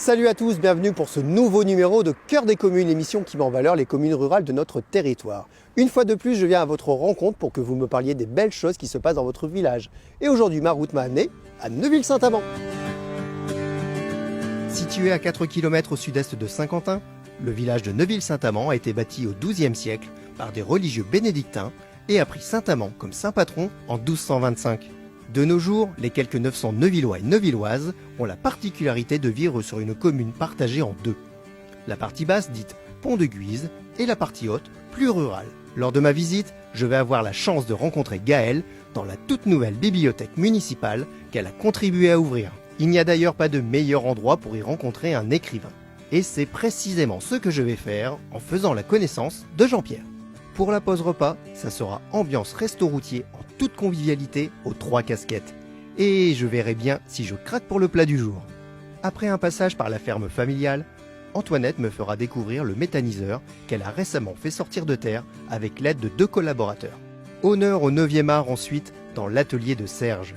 Salut à tous, bienvenue pour ce nouveau numéro de Cœur des communes, l'émission qui met en valeur les communes rurales de notre territoire. Une fois de plus, je viens à votre rencontre pour que vous me parliez des belles choses qui se passent dans votre village. Et aujourd'hui, ma route m'a amené à Neuville-Saint-Amand. Situé à 4 km au sud-est de Saint-Quentin, le village de Neuville-Saint-Amand a été bâti au XIIe siècle par des religieux bénédictins et a pris Saint-Amand comme saint patron en 1225. De nos jours, les quelques 900 Neuvillois et Neuvilloises ont la particularité de vivre sur une commune partagée en deux. La partie basse, dite Pont de Guise, et la partie haute, plus rurale. Lors de ma visite, je vais avoir la chance de rencontrer Gaëlle dans la toute nouvelle bibliothèque municipale qu'elle a contribué à ouvrir. Il n'y a d'ailleurs pas de meilleur endroit pour y rencontrer un écrivain. Et c'est précisément ce que je vais faire en faisant la connaissance de Jean-Pierre. Pour la pause repas, ça sera ambiance resto-routier en toute convivialité aux 3 casquettes. Et je verrai bien si je craque pour le plat du jour. Après un passage par la ferme familiale, Antoinette me fera découvrir le méthaniseur qu'elle a récemment fait sortir de terre avec l'aide de 2 collaborateurs. Honneur au 9e art ensuite dans l'atelier de Serge,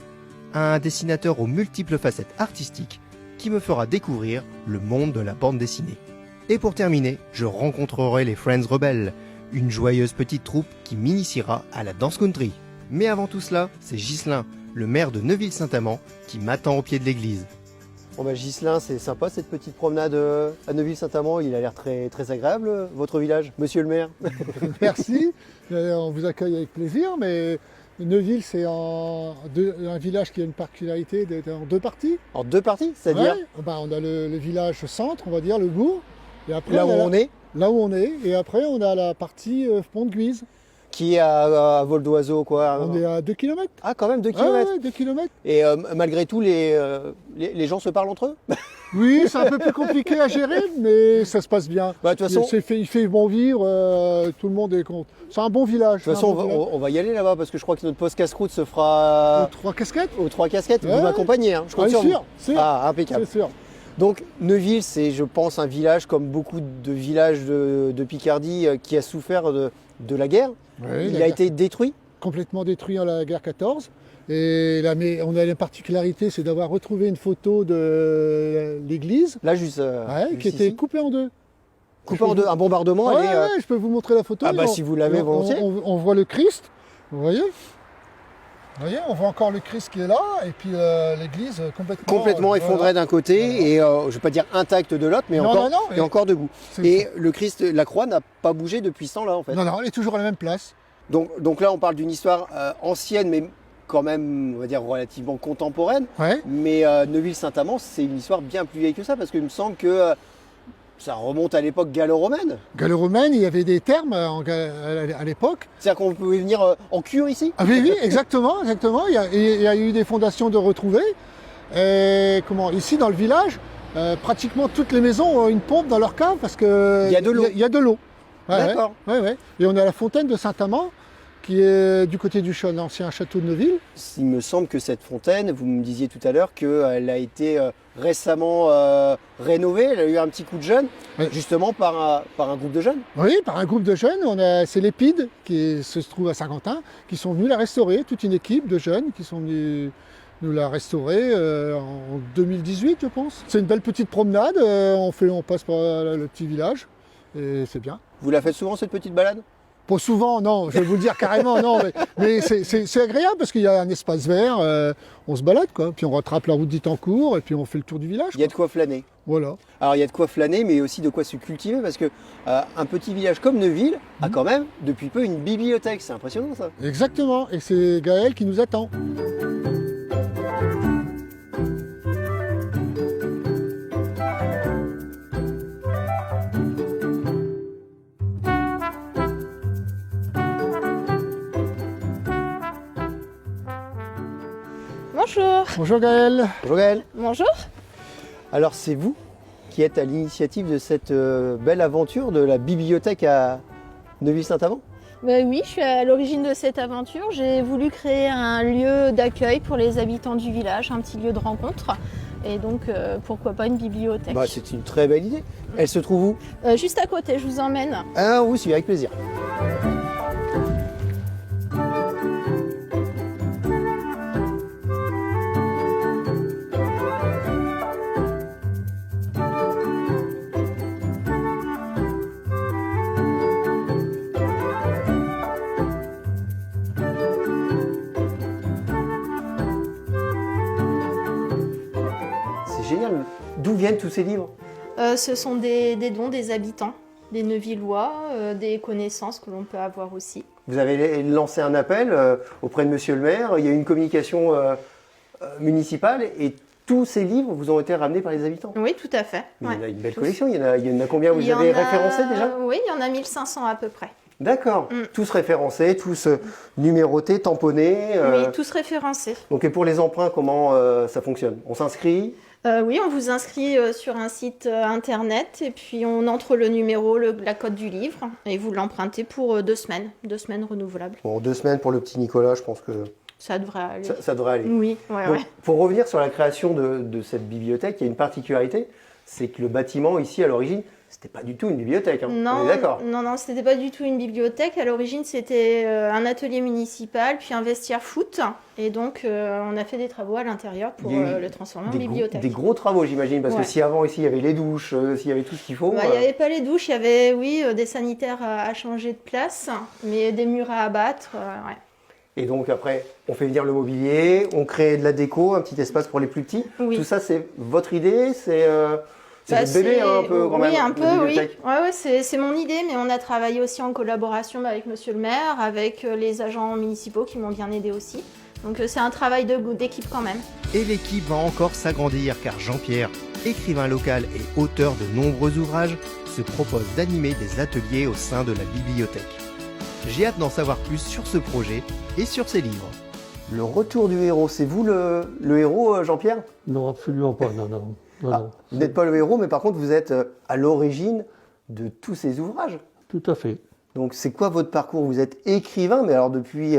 un dessinateur aux multiples facettes artistiques qui me fera découvrir le monde de la bande dessinée. Et pour terminer, je rencontrerai les Friends Rebelles, une joyeuse petite troupe qui m'initiera à la danse country. Mais avant tout cela, c'est Ghislain, le maire de Neuville-Saint-Amand, qui m'attend au pied de l'église. Bon bah Ghislain, c'est sympa cette petite promenade à Neuville-Saint-Amand, il a l'air très, très agréable, votre village, monsieur le maire. Merci, on vous accueille avec plaisir, mais Neuville c'est un village qui a une particularité d'être en 2 parties. En 2 parties, c'est-à-dire on a le village centre, on va dire, le bourg. Et après, là où on est. Là où on est, et après on a la partie Pont de Guise. Qui est à vol d'oiseau, quoi. On est à 2 km. Ah, quand même, 2 km. Ouais, 2 km. Et malgré tout, les gens se parlent entre eux. Oui, c'est un peu plus compliqué à gérer, mais ça se passe bien. Bah, de toute façon, il fait bon vivre, tout le monde est content. C'est un bon village. De toute façon, on va y aller là-bas, parce que je crois que notre poste casse-croûte se fera... Aux 3 casquettes. Aux 3 casquettes, ouais. Vous m'accompagnez, hein. Je compte sur vous. Sûr. Ah, impeccable. C'est sûr. Donc Neuville, c'est, je pense, un village comme beaucoup de villages de Picardie qui a souffert de la guerre. Oui, il a été détruit. Complètement détruit en la guerre 14. Et là, mais on a la particularité, c'est d'avoir retrouvé une photo de l'église. Là, juste. Qui était coupée en 2. Coupée en 2, un bombardement. Ouais, je peux vous montrer la photo. Ah bah si vous l'avez volontiers. On voit le Christ, vous voyez. Vous voyez, on voit encore le Christ qui est là, et puis l'église complètement effondrée d'un côté, et je ne vais pas dire intacte de l'autre, mais encore debout. Et le Christ, la croix n'a pas bougé depuis ce temps-là, en fait. Non, elle est toujours à la même place. Donc là, on parle d'une histoire ancienne, mais quand même, on va dire, relativement contemporaine. Ouais. Mais Neuville-Saint-Amand, c'est une histoire bien plus vieille que ça, parce qu'il me semble que ça remonte à l'époque gallo-romaine. Gallo-romaine, il y avait des thermes à l'époque. C'est-à-dire qu'on pouvait venir en cure ici? Ah oui, exactement. Il y a eu des fondations de retrouvées. Et ici, dans le village, pratiquement toutes les maisons ont une pompe dans leur cave parce qu'il y a de l'eau. Il y a de l'eau. D'accord. Ouais. Et on a la fontaine de Saint-Amand, qui est du côté du ancien château de Neuville. Il me semble que cette fontaine, vous me disiez tout à l'heure qu'elle a été récemment rénovée, elle a eu un petit coup de jeune, justement par un groupe de jeunes. Oui, par un groupe de jeunes. C'est l'Épide, qui se trouve à Saint-Quentin, qui sont venus la restaurer, toute une équipe de jeunes qui sont venus nous la restaurer en 2018, je pense. C'est une belle petite promenade, on passe par le petit village, et c'est bien. Vous la faites souvent cette petite balade? Pas souvent, non, je vais vous le dire carrément, non, mais c'est agréable parce qu'il y a un espace vert, on se balade, quoi. Puis on rattrape la route d'Itancourt et puis on fait le tour du village. Il y a de quoi flâner. Voilà. Alors il y a de quoi flâner, mais aussi de quoi se cultiver, parce que un petit village comme Neuville a quand même, depuis peu, une bibliothèque. C'est impressionnant, ça. Exactement, et c'est Gaëlle qui nous attend. Bonjour. Bonjour Gaëlle. Bonjour Gaëlle. Bonjour. Alors c'est vous qui êtes à l'initiative de cette belle aventure de la bibliothèque à Neuville-Saint-Amand? Oui, je suis à l'origine de cette aventure. J'ai voulu créer un lieu d'accueil pour les habitants du village, un petit lieu de rencontre. Et donc, pourquoi pas une bibliothèque. C'est une très belle idée. Elle se trouve où? Juste à côté, je vous emmène. Ah oui, c'est avec plaisir. viennent tous ces livres? Ce sont des dons des habitants, des Neuvillois, des connaissances que l'on peut avoir aussi. Vous avez lancé un appel auprès de Monsieur le maire, il y a eu une communication municipale et tous ces livres vous ont été ramenés par les habitants. Oui, tout à fait. Mais Ouais. il y en a une belle Tous. collection, il y en a combien vous avez référencé déjà? Oui, il y en a 1500 à peu près. D'accord, tous référencés, tous numérotés, tamponnés. Oui, tous référencés. Donc et pour les emprunts, comment ça fonctionne? On s'inscrit? Oui, on vous inscrit sur un site internet et puis on entre le numéro, la code du livre et vous l'empruntez pour 2 semaines renouvelables. Bon, 2 semaines pour le petit Nicolas, je pense que Ça devrait aller. ça devrait aller. Oui, ouais, Donc, ouais. pour revenir sur la création de cette bibliothèque, il y a une particularité, c'est que le bâtiment ici à l'origine, c'était pas du tout une bibliothèque. Hein. Non, On est d'accord? non, c'était pas du tout une bibliothèque. À l'origine, c'était un atelier municipal, puis un vestiaire foot. Et donc, on a fait des travaux à l'intérieur pour Il y a eu le transformer en bibliothèque. Des gros travaux, j'imagine, parce que Ouais. si avant ici il y avait les douches, s'il y avait tout ce qu'il faut. Bah, il n'y avait pas les douches, il y avait, oui, des sanitaires à changer de place, mais des murs à abattre. Ouais. Et donc après, on fait venir le mobilier, on crée de la déco, un petit espace pour les plus petits. Oui. Tout ça, c'est votre idée? C'est Bah, votre bébé, hein, un peu quand même. Oui, un la peu, oui. bibliothèque. Ouais, c'est mon idée, mais on a travaillé aussi en collaboration avec Monsieur le maire, avec les agents municipaux qui m'ont bien aidé aussi. Donc c'est un travail d'équipe quand même. Et l'équipe va encore s'agrandir car Jean-Pierre, écrivain local et auteur de nombreux ouvrages, se propose d'animer des ateliers au sein de la bibliothèque. J'ai hâte d'en savoir plus sur ce projet et sur ses livres. Le retour du héros, c'est vous le héros, Jean-Pierre? Non, absolument pas, non. Ah, vous n'êtes pas le héros, mais par contre, vous êtes à l'origine de tous ces ouvrages. Tout à fait. Donc, c'est quoi votre parcours? Vous êtes écrivain, mais alors depuis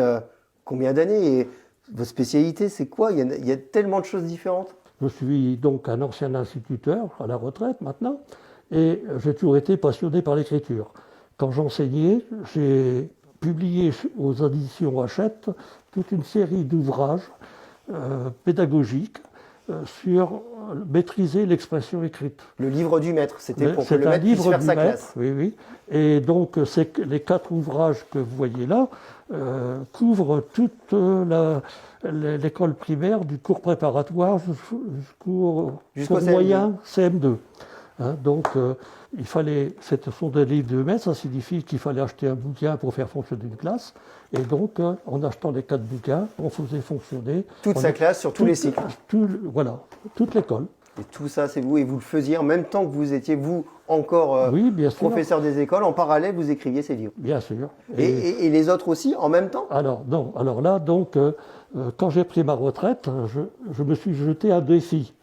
combien d'années? Et votre spécialité, c'est quoi? Il y a tellement de choses différentes. Je suis donc un ancien instituteur, à la retraite maintenant, et j'ai toujours été passionné par l'écriture. Quand j'enseignais, j'ai publié aux éditions Hachette toute une série d'ouvrages pédagogiques sur maîtriser l'expression écrite. Le livre du maître, c'était pour que C'est le un maître puisse livre faire du sa maître, classe. oui. Et donc, les 4 ouvrages que vous voyez là couvrent toute l'école primaire, du cours préparatoire jusqu'au Jusqu'au cours CM2. moyen CM2. Hein, donc, ce sont des livres de maître, ça signifie qu'il fallait acheter un bouquin pour faire fonctionner une classe. Et donc, en achetant les 4 bouquins, on faisait fonctionner Toute sa classe sur tous les cycles. Voilà, toute l'école. Et tout ça, c'est vous. Et vous le faisiez en même temps que vous étiez, vous, encore Oui, bien sûr. professeur des écoles. En parallèle, vous écriviez ces livres. Bien sûr. Et les autres aussi, en même temps? Alors, non. Alors là, donc, quand j'ai pris ma retraite, je me suis jeté un défi.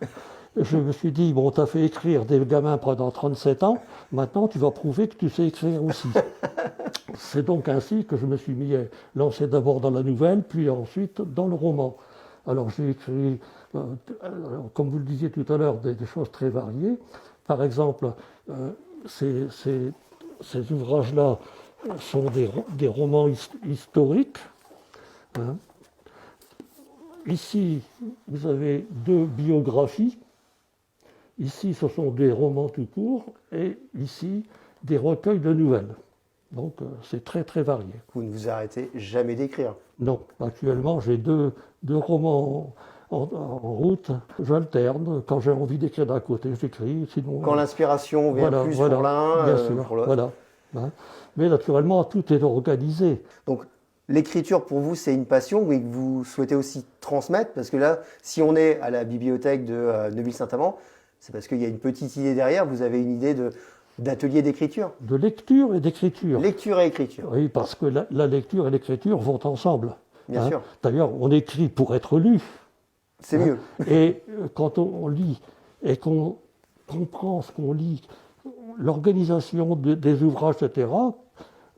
Je me suis dit, bon, t'as fait écrire des gamins pendant 37 ans, maintenant tu vas prouver que tu sais écrire aussi. C'est donc ainsi que je me suis lancé d'abord dans la nouvelle, puis ensuite dans le roman. Alors j'ai écrit, comme vous le disiez tout à l'heure, des choses très variées. Par exemple, ces ouvrages-là sont des romans historiques. Hein. Ici, vous avez 2 biographies. Ici, ce sont des romans tout court, et ici, des recueils de nouvelles. Donc, c'est très, très varié. Vous ne vous arrêtez jamais d'écrire. Non, actuellement, j'ai deux romans en route. J'alterne. Quand j'ai envie d'écrire d'un côté, j'écris. Sinon, Quand l'inspiration vient plus pour l'un, bien sûr, pour l'autre. voilà. Hein. Mais naturellement, tout est organisé. Donc, l'écriture, pour vous, c'est une passion, mais que vous souhaitez aussi transmettre, parce que là, si on est à la bibliothèque de Neuville-Saint-Amand, c'est parce qu'il y a une petite idée derrière, vous avez une idée d'atelier d'écriture. De lecture et d'écriture. Lecture et écriture. Oui, parce que la lecture et l'écriture vont ensemble. Bien sûr. D'ailleurs, on écrit pour être lu. C'est mieux. Et quand on lit et qu'on comprend ce qu'on lit, l'organisation des ouvrages, etc.,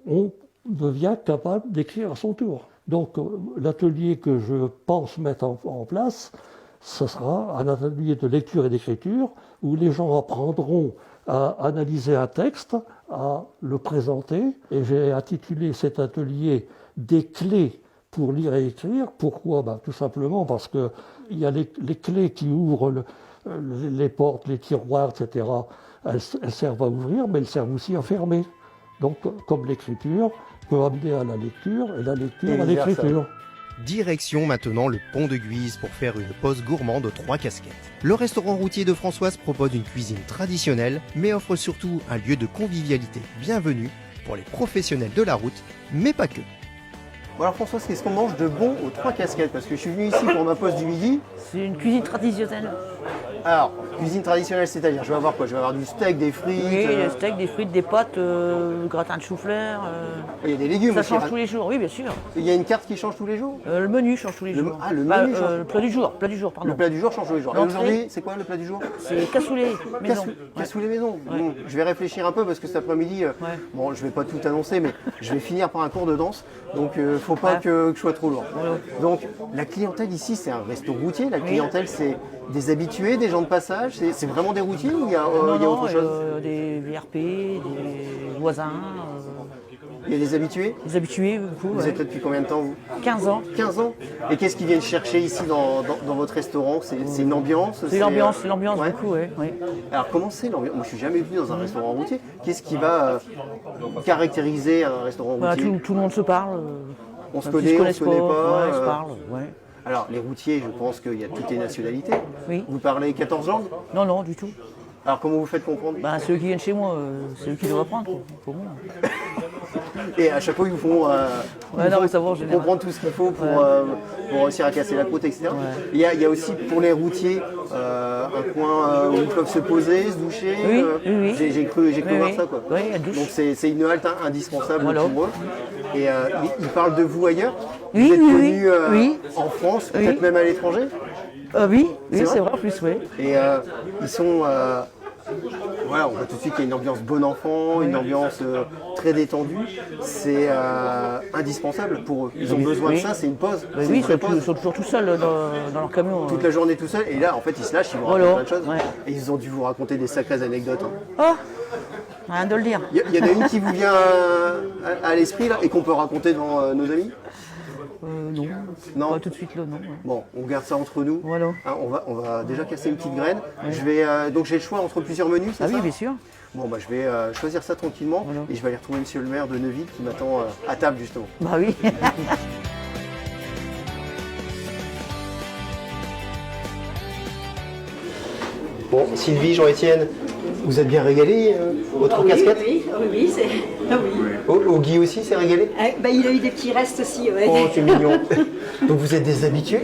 on devient capable d'écrire à son tour. Donc l'atelier que je pense mettre en place, ce sera un atelier de lecture et d'écriture où les gens apprendront à analyser un texte, à le présenter. Et j'ai intitulé cet atelier « Des clés pour lire et écrire ». Pourquoi? Tout simplement parce qu'il y a les clés qui ouvrent les portes, les tiroirs, etc. Elles servent à ouvrir, mais elles servent aussi à fermer. Donc, comme l'écriture peut amener à la lecture et la lecture à l'écriture. Direction maintenant le pont de Guise pour faire une pause gourmande aux 3 casquettes. Le restaurant routier de Françoise propose une cuisine traditionnelle, mais offre surtout un lieu de convivialité bienvenu pour les professionnels de la route, mais pas que. Bon alors Françoise, qu'est-ce qu'on mange de bon aux 3 casquettes? Parce que je suis venu ici pour ma pause du midi. C'est une cuisine traditionnelle. Alors, cuisine traditionnelle, c'est-à-dire, je vais avoir quoi? Je vais avoir du steak, des frites. Oui, des steaks, des frites, des pâtes, gratin de chou-fleur. Il y a des légumes Ça aussi. change tous les jours, oui, bien sûr. Il y a une carte qui change tous les jours? Le menu change tous les jours. Ah, le menu change. Le plat du jour, pardon. Le plat du jour change tous les jours. Et L'entrée. aujourd'hui, c'est quoi le plat du jour? C'est cassoulet maison. Cassoulet maison. Ouais. Bon, je vais réfléchir un peu parce que cet après-midi, bon, je vais pas tout annoncer, mais je vais finir par un cours de danse. Donc, faut pas Ouais. que je sois trop lourd. Voilà. Donc, la clientèle ici, c'est un resto routier. La clientèle, c'est des habitués, des gens de passage. C'est vraiment des routiers ou il y a, Non, il y a non, autre chose? des VRP, des voisins, Il y a des habitués? des habitués, beaucoup. Vous êtes là depuis combien de temps, vous? 15 ans. 15 ans. Et qu'est-ce qu'ils viennent chercher ici dans votre restaurant? C'est une ambiance? C'est l'ambiance Ouais. beaucoup, oui. Alors comment c'est l'ambiance? Moi je suis jamais venu dans un restaurant routier. Qu'est-ce qui va caractériser un restaurant Voilà, routier? tout le monde se parle. On se Même connaît, s'ils on se connaît pas. Ouais, ils se parlent, ouais. Alors les routiers, je pense qu'il y a toutes les nationalités. Oui. Vous parlez 14 langues? Non, non, du tout. Alors comment vous faites comprendre? Ben, ceux qui viennent chez moi, c'est eux qui doivent apprendre, pour moi. Et à chaque fois ils vous font, Ouais, non, mais ça va, en général. comprendre tout ce qu'il faut pour réussir à casser la croûte, etc. Il y a aussi pour les routiers un coin où ils peuvent se poser, se doucher. Oui, oui. J'ai cru voir oui. ça quoi. Oui, la douche. Donc c'est une halte indispensable Voilà. pour eux. Et ils parlent de vous ailleurs. Oui, Vous êtes oui, connus oui. en France, Oui. peut-être même à l'étranger. Oui, C'est c'est vrai vrai en plus, oui. Et ils sont. Voilà, on voit tout de suite qu'il y a une ambiance bon enfant, une ambiance très détendue. C'est indispensable pour eux. Ils ont besoin de Oui. ça, c'est une pause. Ben C'est oui, une vraie pause. ils sont toujours tout seuls dans leur camion. Toute la journée tout seul. Et là, en fait, ils se lâchent, ils vous racontent Voilà, plein de choses. ouais. Et ils ont dû vous raconter des sacrées anecdotes. Hein. Oh, rien de le dire. Il y en a une qui vous vient à l'esprit là et qu'on peut raconter devant nos amis? Non, Non. pas tout de suite là, non. Bon, on garde ça entre nous. Voilà. Hein, on va déjà casser une petite graine. Donc j'ai le choix entre plusieurs menus, c'est Ah ça? oui, bien sûr. Bon, bah, je vais choisir ça tranquillement Voilà. et je vais aller retrouver monsieur le maire de Neuville qui m'attend à table justement. Bah oui. Bon, Sylvie, Jean-Étienne, vous êtes bien régalés votre casquette? Oui, c'est. Ah oui. Au Guy aussi, c'est régalé? Il a eu des petits restes aussi, ouais. Oh, c'est mignon. Donc vous êtes des habitués?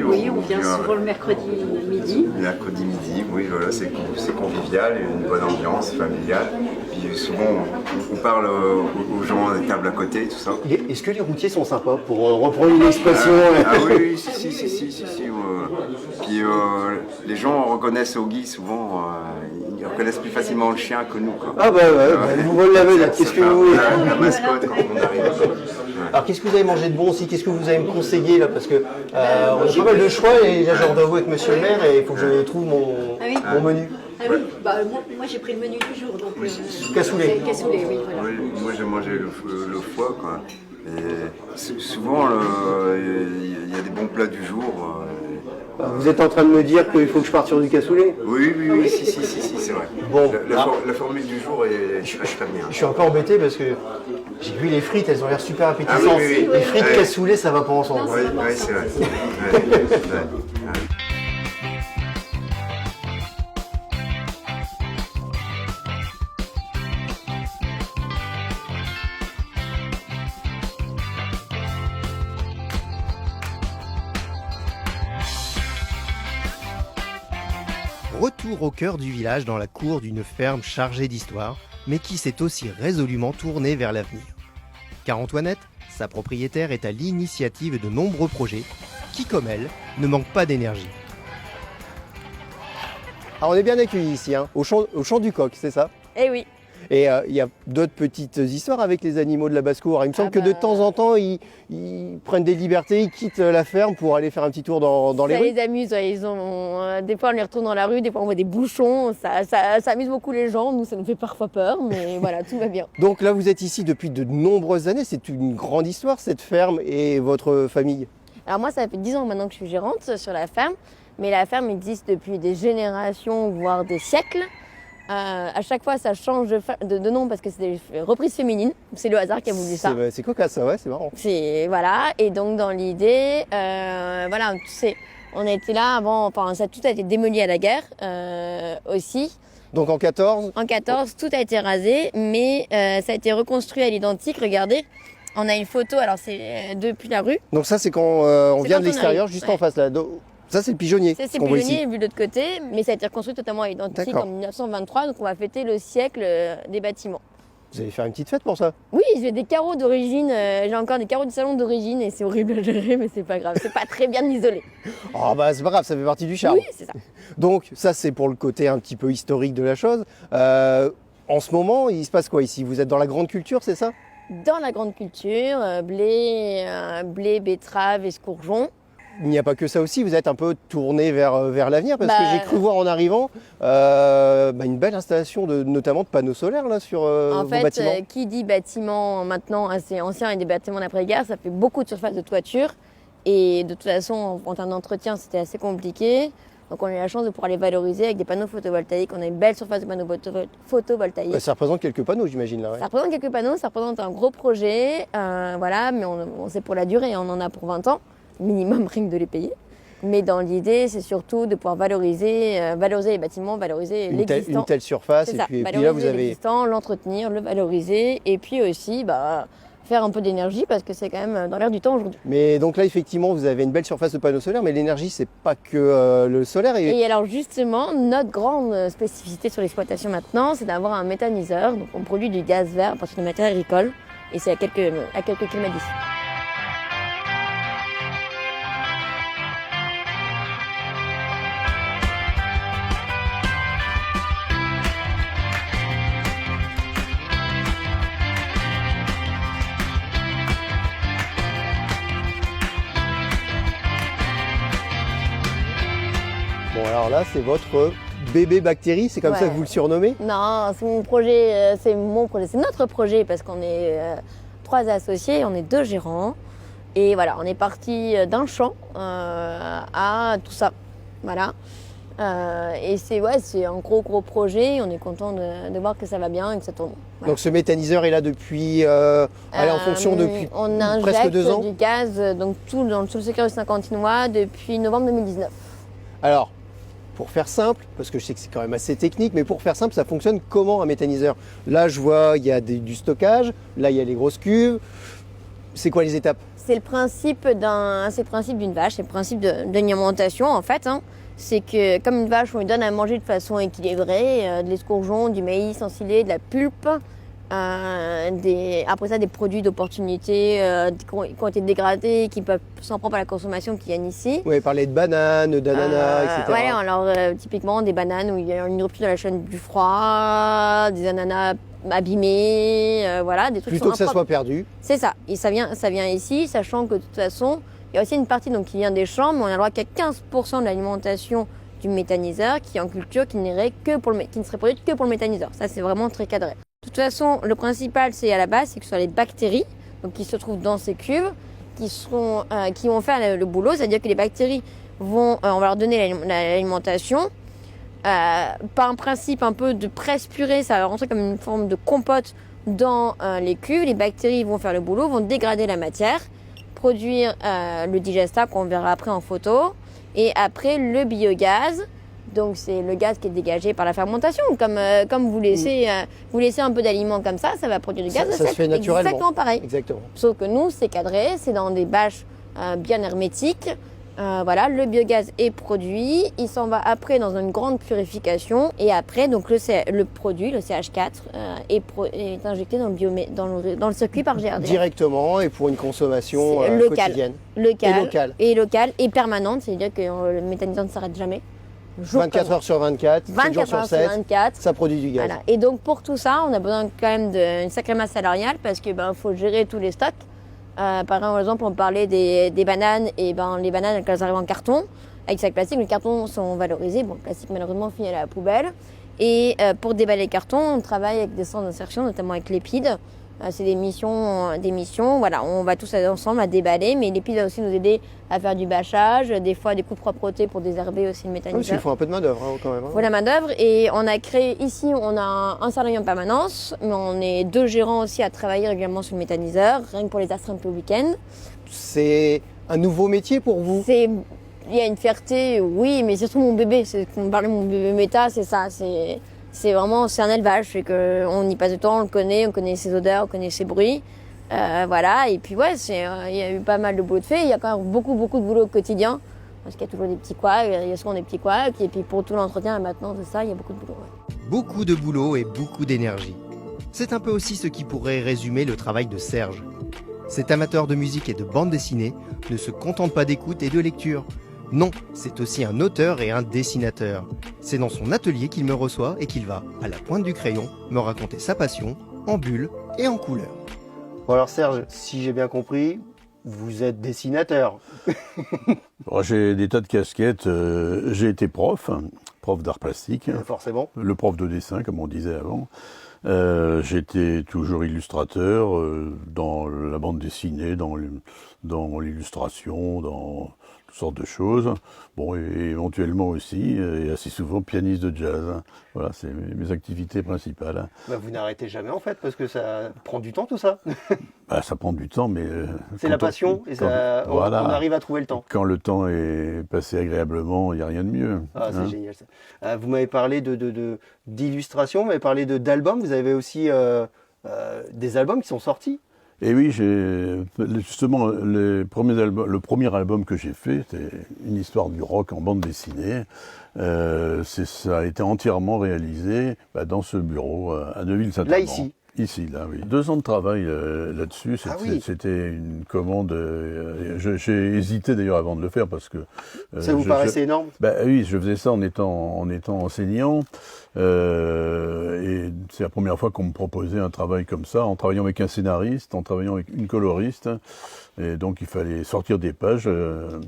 Oui, on vient souvent le mercredi midi. Mercredi midi, oui, voilà, c'est convivial, une bonne ambiance familiale. Puis souvent, on parle aux gens à la table à côté, tout ça. Est-ce que les routiers sont sympas pour reprendre une expression? Ah oui, si. Puis les gens reconnaissent au Guy souvent, ils reconnaissent plus facilement le chien que nous, quoi. Ah bah ouais, vous l'avez là, qu'est-ce que vous voulez? La mascotte quand on arrive. Alors qu'est-ce que vous avez mangé de bon aussi? Qu'est-ce que vous allez me conseiller là? Parce que on a pas mal de choix et là j'ai rendez-vous avec monsieur le maire et il faut que je trouve mon menu. Ah oui, moi j'ai pris le menu du jour, donc. Cassoulet. Cassoulet, oui, voilà. Oui, moi j'ai mangé le foie, quoi. Et souvent, il y a des bons plats du jour. Vous êtes en train de me dire qu'il faut que je parte sur du cassoulet? Oui, si, c'est vrai. Bon, la formule du jour est très bien. je suis un peu embêté parce que j'ai vu les frites, elles ont l'air super appétissantes. Ah oui. Les frites Ouais. cassoulet, ça va pas ensemble. Oui, c'est vrai. Ouais. Retour au cœur du village dans la cour d'une ferme chargée d'histoire, mais qui s'est aussi résolument tournée vers l'avenir. Car Antoinette, sa propriétaire, est à l'initiative de nombreux projets qui, comme elle, ne manquent pas d'énergie. Alors on est bien accueillis ici, hein, au champ du Coq, c'est ça? Eh oui. Et il y a d'autres petites histoires avec les animaux de la basse-cour. Il me semble que de temps en temps, ils prennent des libertés, ils quittent la ferme pour aller faire un petit tour dans les Ça rues. les amuse, ouais. Des fois on les retrouve dans la rue, des fois on voit des bouchons, ça amuse beaucoup les gens, nous ça nous fait parfois peur, mais voilà, tout va bien. Donc là, vous êtes ici depuis de nombreuses années. C'est une grande histoire, cette ferme et votre famille. Alors moi ça fait 10 ans maintenant que je suis gérante sur la ferme, mais la ferme existe depuis des générations, voire des siècles. À chaque fois, ça change de nom parce que c'est des reprises féminines. C'est le hasard qui a voulu ça. C'est cocasse, ça, ouais, c'est marrant. Voilà. Et donc, dans l'idée, voilà, tu sais, on a été là avant, enfin, ça tout a été démoli à la guerre aussi. Donc en 14 En 14, tout a été rasé, mais ça a été reconstruit à l'identique. Regardez, on a une photo, alors c'est depuis la rue. Donc ça, c'est quand on vient de l'extérieur, juste en ouais. face là. Ça, c'est le pigeonnier. C'est qu'on voit ici. pigeonnier vu de l'autre côté, mais ça a été reconstruit totalement à l'identique en 1923, donc on va fêter le siècle des bâtiments. Vous allez faire une petite fête pour ça? Oui, j'ai des carreaux d'origine, j'ai encore des carreaux du salon d'origine et c'est horrible à gérer, mais c'est pas grave, c'est pas très bien isolé. Oh bah c'est pas grave, ça fait partie du charme. Oui, c'est ça. Donc ça, c'est pour le côté un petit peu historique de la chose. En ce moment, il se passe quoi ici? Vous êtes dans la grande culture, c'est ça? Dans la grande culture, blé, betterave, escourgeon. Il n'y a pas que ça aussi, vous êtes un peu tourné vers l'avenir parce que j'ai cru voir en arrivant une belle installation notamment de panneaux solaires là sur en vos fait, bâtiments. Qui dit bâtiment maintenant assez ancien et des bâtiments d'après-guerre, ça fait beaucoup de surface de toiture. Et de toute façon, en termes d'entretien, c'était assez compliqué. Donc on a eu la chance de pouvoir les valoriser avec des panneaux photovoltaïques. On a une belle surface de panneaux photovoltaïques. Ouais, ça représente quelques panneaux, j'imagine là. Ouais. Ça représente quelques panneaux, ça représente un gros projet. Voilà, mais c'est pour la durée, on en a pour 20 ans. Minimum rien que de les payer. Mais dans l'idée, c'est surtout de pouvoir valoriser les bâtiments, valoriser l'existant. Une telle surface, et puis là vous avez... l'existant, l'entretenir, le valoriser, et puis aussi faire un peu d'énergie, parce que c'est quand même dans l'air du temps aujourd'hui. Mais donc là, effectivement, vous avez une belle surface de panneaux solaires, mais l'énergie, c'est pas que le solaire. Et alors justement, notre grande spécificité sur l'exploitation maintenant, c'est d'avoir un méthaniseur. Donc on produit du gaz vert à partir de matières agricoles, et c'est à quelques kilomètres d'ici. Bon, alors là, c'est votre bébé bactérie, c'est comme ça que vous le surnommez? Non, c'est mon projet, c'est notre projet parce qu'on est 3 associés, on est 2 gérants. Et voilà, on est parti d'un champ à tout ça. Voilà. Et c'est un gros projet, on est content de voir que ça va bien et que ça tourne. Voilà. Donc ce méthaniseur est là depuis, en fonction depuis presque 2 ans? On injecte du gaz donc tout le secteur du Saint-Quentinois depuis novembre 2019. Alors, pour faire simple, parce que je sais que c'est quand même assez technique, mais pour faire simple, ça fonctionne comment un méthaniseur? Là, je vois, il y a du stockage, là, il y a les grosses cuves. C'est quoi les étapes? C'est le principe d'une vache, c'est le principe d'alimentation en fait. Hein. C'est que comme une vache, on lui donne à manger de façon équilibrée, de l'escourgeon, du maïs ensilé, de la pulpe, après ça des produits d'opportunité qui ont été dégradés, qui peuvent s'en prendre à la consommation qui viennent ici. Vous avez parlé de bananes, d'ananas, etc. Ouais, alors typiquement des bananes où il y a une rupture de la chaîne du froid, des ananas abîmés, voilà, des trucs plutôt que ça soit perdu. C'est ça, et ça vient ici, sachant que de toute façon, il y a aussi une partie qui vient des champs, mais on a le droit qu'à 15% de l'alimentation du méthaniseur qui est en culture, qui ne serait produite que pour le méthaniseur. Ça, c'est vraiment très cadré. De toute façon, le principal, c'est à la base, c'est que ce soit les bactéries donc, qui se trouvent dans ces cuves, qui vont faire le boulot, c'est-à-dire que les bactéries on va leur donner l'alimentation. Par un principe un peu de presse purée, ça va rentrer comme une forme de compote dans les cuves. Les bactéries vont faire le boulot, vont dégrader la matière, produire le digesta qu'on verra après en photo, et après le biogaz. Donc c'est le gaz qui est dégagé par la fermentation. Comme vous laissez un peu d'aliments comme ça va produire du gaz. Ça se fait naturellement. Exactement pareil. Exactement. Sauf que nous, c'est cadré, c'est dans des bâches bien hermétiques. Voilà, le biogaz est produit, il s'en va après dans une grande purification et après donc le produit, le CH4, est injecté dans le circuit par GRDF. Directement et pour une consommation quotidienne. Locale et permanente, c'est-à-dire que le méthaniseur ne s'arrête jamais. 24 heures sur 24, 7 jours sur 7, ça produit du gaz. Voilà. Et donc pour tout ça, on a besoin quand même d'une sacrée masse salariale parce qu'il faut gérer tous les stocks. Par exemple, on parlait des bananes, et les bananes, quand elles arrivent en carton, avec sac plastique, les cartons sont valorisés. Bon, le plastique malheureusement finit à la poubelle. Et pour déballer les cartons, on travaille avec des centres d'insertion, notamment avec l'EPID, C'est des missions, voilà, on va tous ensemble à déballer, mais l'EPID va aussi nous aider à faire du bâchage, des fois des coups de propreté pour désherber aussi le méthaniseur. Oui, il faut un peu de main d'œuvre quand même. Voilà la main d'œuvre, et on a créé ici, on a un salarié en permanence, mais on est 2 gérants aussi à travailler régulièrement sur le méthaniseur, rien que pour les astreintes le week-end. C'est un nouveau métier pour vous? Il y a une fierté, oui, mais c'est surtout mon bébé. On parlait de mon bébé méta, c'est ça. C'est vraiment un élevage. C'est qu'on y passe du temps, on le connaît, on connaît ses odeurs, on connaît ses bruits. Voilà. Et puis ouais, il y a eu pas mal de boulot de fait. Il y a quand même beaucoup de boulot au quotidien. Parce qu'il y a toujours des petits couacs, il y a souvent des petits couacs. Et puis pour tout l'entretien et maintenant, tout ça, il y a beaucoup de boulot. Ouais. Beaucoup de boulot et beaucoup d'énergie. C'est un peu aussi ce qui pourrait résumer le travail de Serge. Cet amateur de musique et de bande dessinée ne se contente pas d'écoute et de lecture. Non, c'est aussi un auteur et un dessinateur. C'est dans son atelier qu'il me reçoit et qu'il va, à la pointe du crayon, me raconter sa passion, en bulles et en couleurs. Bon alors Serge, si j'ai bien compris, vous êtes dessinateur. J'ai des tas de casquettes. J'ai été prof d'art plastique. Forcément. Le prof de dessin, comme on disait avant. J'étais toujours illustrateur dans la bande dessinée, dans l'illustration, dans toutes sortes de choses. Bon, et éventuellement aussi, et assez souvent, pianiste de jazz. Voilà, c'est mes activités principales. Bah, vous n'arrêtez jamais en fait, parce que ça prend du temps tout ça. Bah, ça prend du temps, mais... c'est la passion, et ça, voilà, on arrive à trouver le temps. Quand le temps est passé agréablement, il n'y a rien de mieux. Ah, c'est génial ça. Vous m'avez parlé d'illustration, vous m'avez parlé d'albums, vous avez aussi des albums qui sont sortis. Et oui, justement, le premier album que j'ai fait, c'était une histoire du rock en bande dessinée. Ça a été entièrement réalisé dans ce bureau à Neuville-Saint-Amand. Là, ici? Ici, là, oui. 2 ans de travail là-dessus. C'était une commande. J'ai hésité d'ailleurs avant de le faire parce que. Ça vous paraissait énorme? Oui, je faisais ça en étant enseignant. Et c'est la première fois qu'on me proposait un travail comme ça, en travaillant avec un scénariste, en travaillant avec une coloriste. Et donc il fallait sortir des pages. Oui.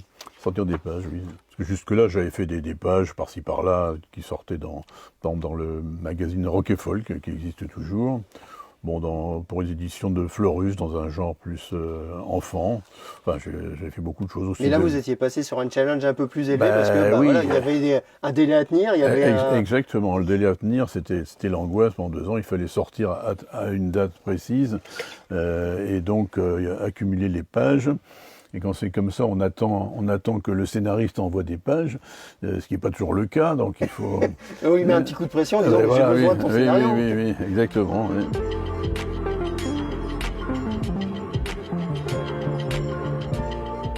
Parce que jusque-là, j'avais fait des pages par-ci par-là qui sortaient dans le magazine Rock et Folk, qui existe toujours. Bon, pour les éditions de Fleurus, dans un genre plus enfant. Enfin, j'ai fait beaucoup de choses aussi. Mais là, vous étiez passé sur un challenge un peu plus élevé, parce que oui. Voilà, il y avait un délai à tenir. Exactement, le délai à tenir, c'était l'angoisse. Pendant 2 ans, il fallait sortir à une date précise, et donc accumuler les pages. Et quand c'est comme ça, on attend que le scénariste envoie des pages, ce qui n'est pas toujours le cas, donc il faut... Oui, il met un petit coup de pression en disant « j'ai besoin de ton scénario ». Oui, exactement. Oui.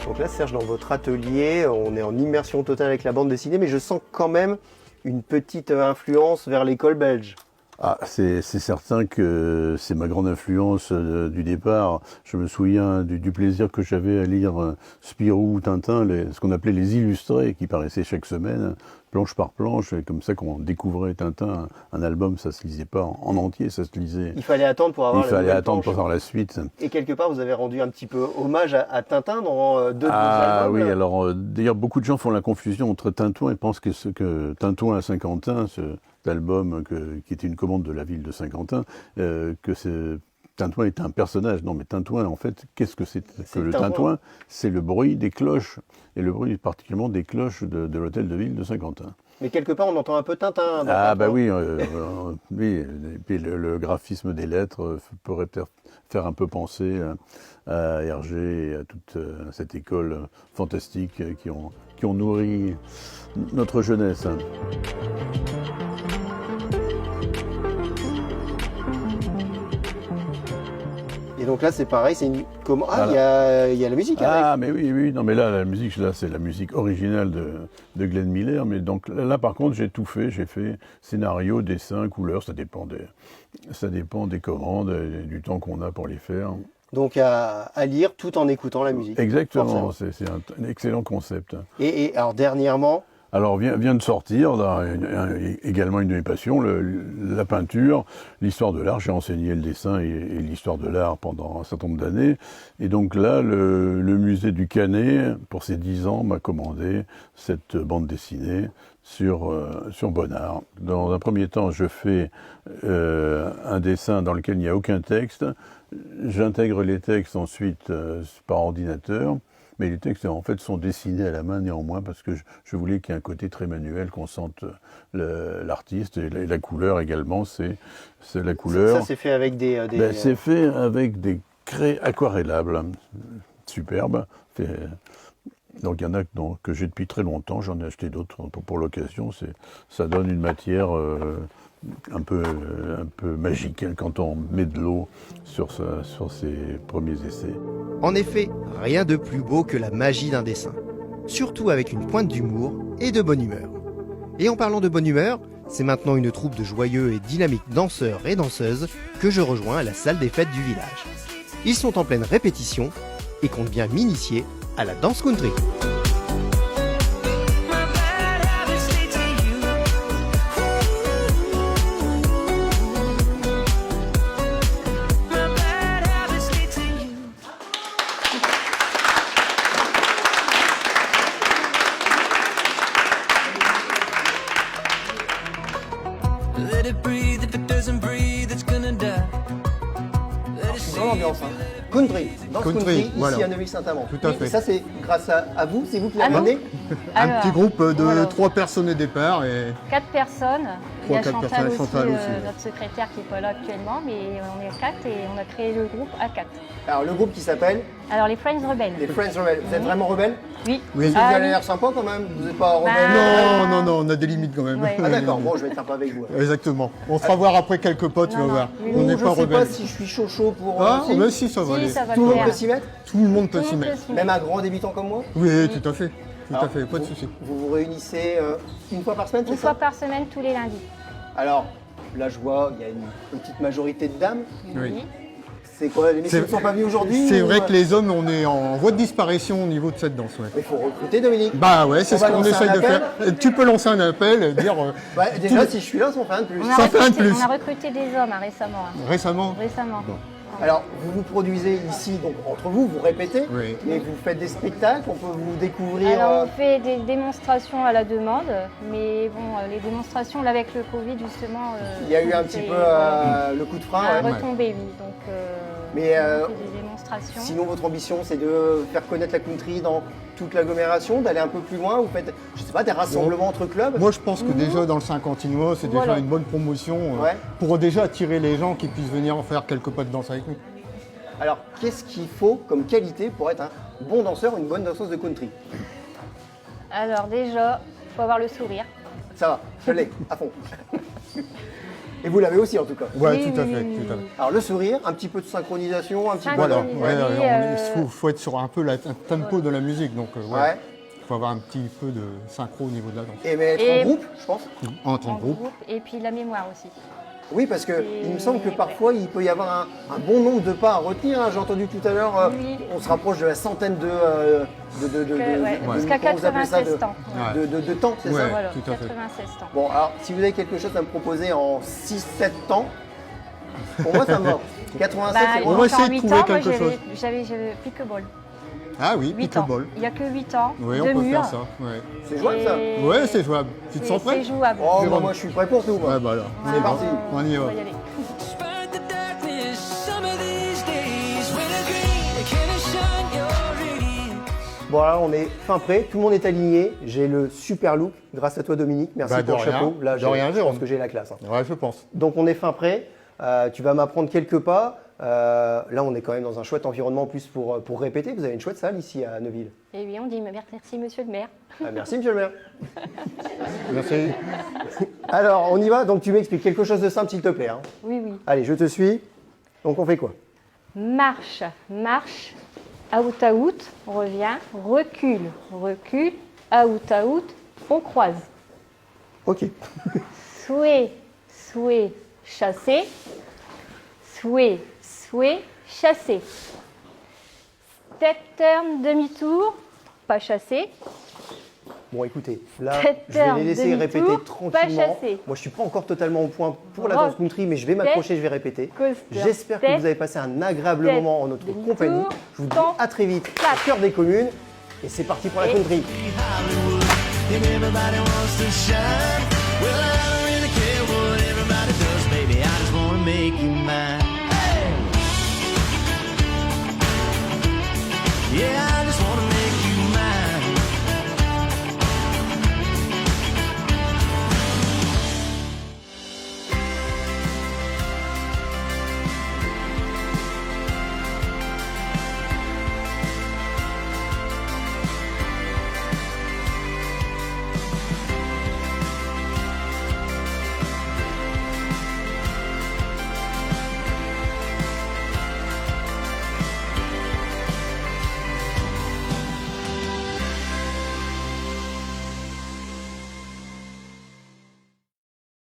Donc là, Serge, dans votre atelier, on est en immersion totale avec la bande dessinée, mais je sens quand même une petite influence vers l'école belge. Ah, c'est certain que c'est ma grande influence du départ. Je me souviens du plaisir que j'avais à lire Spirou ou Tintin, ce qu'on appelait les illustrés, qui paraissaient chaque semaine, planche par planche, et comme ça qu'on découvrait Tintin. Un album, ça se lisait pas en entier, ça se lisait... Il fallait attendre pour avoir la suite. Et quelque part, vous avez rendu un petit peu hommage à Tintin dans 2 albums. Ah oui, alors d'ailleurs, beaucoup de gens font la confusion entre Tintouin et pensent que Tintouin à Saint-Quentin, cet album qui était une commande de la ville de Saint-Quentin, Tintouin est un personnage. Non, mais Tintouin, en fait, qu'est-ce que c'est que le Tintouin? C'est le bruit des cloches, et le bruit particulièrement des cloches de l'hôtel de ville de Saint-Quentin. Mais quelque part, on entend un peu Tintin. Oui, oui. Et puis le graphisme des lettres pourrait peut-être faire un peu penser à Hergé et à toute cette école fantastique qui ont nourri notre jeunesse. Et donc là, c'est pareil, c'est une... Comment... Ah, voilà. il y a la musique avec. Ah, mais oui. Non, mais là, la musique, c'est la musique originale de Glenn Miller. Mais donc là, par contre, j'ai tout fait. J'ai fait scénario, dessin, couleur. Ça dépend des commandes et du temps qu'on a pour les faire. Donc à lire tout en écoutant la musique. Exactement, c'est un excellent concept. Et alors dernièrement, Alors vient de sortir également une de mes passions, la peinture, l'histoire de l'art. J'ai enseigné le dessin et l'histoire de l'art pendant un certain nombre d'années. Et donc là, le musée du Canet, pour ses 10 ans, m'a commandé cette bande dessinée sur Bonnard. Dans un premier temps, je fais un dessin dans lequel il n'y a aucun texte. J'intègre les textes ensuite par ordinateur. Mais les textes, en fait, sont dessinés à la main néanmoins parce que je voulais qu'il y ait un côté très manuel, qu'on sente l'artiste et la couleur également, c'est la couleur. Ça, c'est fait avec des... C'est fait avec des craies aquarellables, superbes. Donc il y en a que j'ai depuis très longtemps, j'en ai acheté d'autres pour l'occasion. Ça donne une matière un peu magique quand on met de l'eau sur ses premiers essais. En effet, rien de plus beau que la magie d'un dessin. Surtout avec une pointe d'humour et de bonne humeur. Et en parlant de bonne humeur, c'est maintenant une troupe de joyeux et dynamiques danseurs et danseuses que je rejoins à la salle des fêtes du village. Ils sont en pleine répétition et comptent bien m'initier à la danse country. Grande ambiance, hein. Country, danse country, ici voilà. à Neuville-Saint-Amand. Tout à fait. Et ça, c'est grâce à vous, c'est vous qui l'avez Ah non. amené. Un Alors, petit groupe de voilà. 3 personnes au départ et 4 personnes. Il y a 4 Chantal personnes, aussi, Chantal aussi, ouais. notre secrétaire qui n'est pas là actuellement, mais on est 4 et on a créé le groupe à 4. Alors, le groupe qui s'appelle Alors les Friends Rebelles. les Friends Rebelles. Vous êtes vraiment rebelles? Oui. Oui. Vous avez l'air sympa quand même. Vous n'êtes pas rebelle? Bah, non, on a des limites quand même. Ouais. Ah d'accord, bon, je vais être sympa avec vous. Exactement. On fera voir après quelques potes, tu vas Non, voir. non. On n'est Je pas sais pas rebelles. si je suis chaud pour... Ah, si. mais si, ça va Si, aller. ça va Tout le le monde faire. peut s'y mettre? Tout le monde peut Tout s'y le monde mettre. peut s'y mettre. Même un grand débutant comme moi? Oui, tout à fait. Tout à Alors, fait, pas de vous- souci. Vous vous réunissez une fois par semaine, Une c'est fois ça? par semaine, tous les lundis. Alors, là je vois, il y a une petite majorité de dames. Oui. C'est quoi, les messieurs ne C'est- sont pas venus aujourd'hui? C'est ou, vrai que les hommes, on est en voie de disparition au niveau de cette danse. Ouais. Il faut recruter Dominique. Bah ouais, c'est On ce va qu'on lancer essaye un de appel. faire. Et tu peux lancer un appel et dire Ouais, déjà, si je suis là, ça en fait un de plus. Ça fait un de plus. On a recruté des hommes récemment. récemment. Récemment. Alors, vous vous produisez ici, donc entre vous, vous répétez, Oui. mais vous faites des spectacles, on peut vous découvrir. Alors on fait des démonstrations à la demande, mais bon, les démonstrations là avec le Covid justement. Il y a eu un petit c'est- peu le coup de frein. à ouais. retomber, oui. Donc Mais, on fait des démonstrations. Sinon, votre ambition, c'est de faire connaître la country dans toute l'agglomération, d'aller un peu plus loin. Vous faites, je sais pas, des rassemblements entre clubs. Moi, je pense que déjà dans le Saint-Quentinois, c'est déjà Voilà. une bonne promotion Ouais. pour déjà attirer les gens qui puissent venir en faire quelques pas de danse avec nous. Alors, qu'est-ce qu'il faut comme qualité pour être un bon danseur, une bonne danseuse de country? Alors déjà, il faut avoir le sourire. Ça va, je l'ai, à fond. Et vous l'avez aussi en tout cas. Ouais, Oui, tout à oui, fait, oui, tout à oui. fait. Alors le sourire, un petit peu de synchronisation, un petit peu... Voilà, Synchronisation. il faut être sur un peu un tempo de la musique, donc Ouais. il faut avoir un petit peu de synchro au niveau de la danse. Et mais être Et- en groupe, je pense. Entre En en groupe. groupe. Et puis la mémoire aussi. Oui, parce que il me semble que parfois il peut y avoir un bon nombre de pas à retenir. Hein. J'ai entendu tout à l'heure, Oui. on se rapproche de la centaine de Jusqu'à comment vous appelez ça, 96 temps. de temps, c'est Ouais. ça? Voilà, tout à fait. 96 temps. Bon, alors si vous avez quelque chose à me proposer en 6-7 temps, pour moi ça me va. 87, Bah, c'est il On bon. va manque essayer de encore 8 trouver ans, quelque moi, chose. j'avais pickleball. Ah oui, 8 ans. pickleball. Il n'y a que 8 ans. Oui, de on peut murs. faire ça. Ouais, C'est jouable ça? ouais c'est jouable. Tu te sens prêt? C'est jouable. Oh, Jérôme. moi je suis prêt pour tout. Moi. Ouais, bah alors. C'est parti. On y va. va y aller. Bon, alors on est fin prêt, tout le monde est aligné. J'ai le super look grâce à toi Dominique. Merci Bah, de pour le rien. chapeau. Là, De rien, je Jérôme. pense que j'ai la classe. Hein. Ouais, je pense. Donc on est fin prêt. Tu vas m'apprendre quelques pas. Là, on est quand même dans un chouette environnement en plus pour répéter. Vous avez une chouette salle ici à Neuville. Et oui, on dit merci monsieur le maire. Ah, merci, monsieur le maire. Merci. Alors, on y va. Donc tu m'expliques quelque chose de simple, s'il te plaît. Hein. Oui, oui. Allez, je te suis. Donc on fait quoi? Marche, marche, out, revient, recule, recule, out, on croise. Ok. Souhait, souhait, chasser. Souhait, souhait, chasser. Step turn, demi-tour, pas chasser. Bon, écoutez, là, Step je vais turn, les laisser demi-tour, répéter pas tranquillement. chassé. Moi, je suis pas encore totalement au point pour la Rock, danse country, mais je vais m'accrocher, je vais répéter. coaster, J'espère que step, vous avez passé un agréable step, moment en notre demi-tour, compagnie. Je vous dis temps, à très vite clap. au cœur des communes. Et c'est parti pour la Et- country. Hollywood, and everybody wants to shine. Well,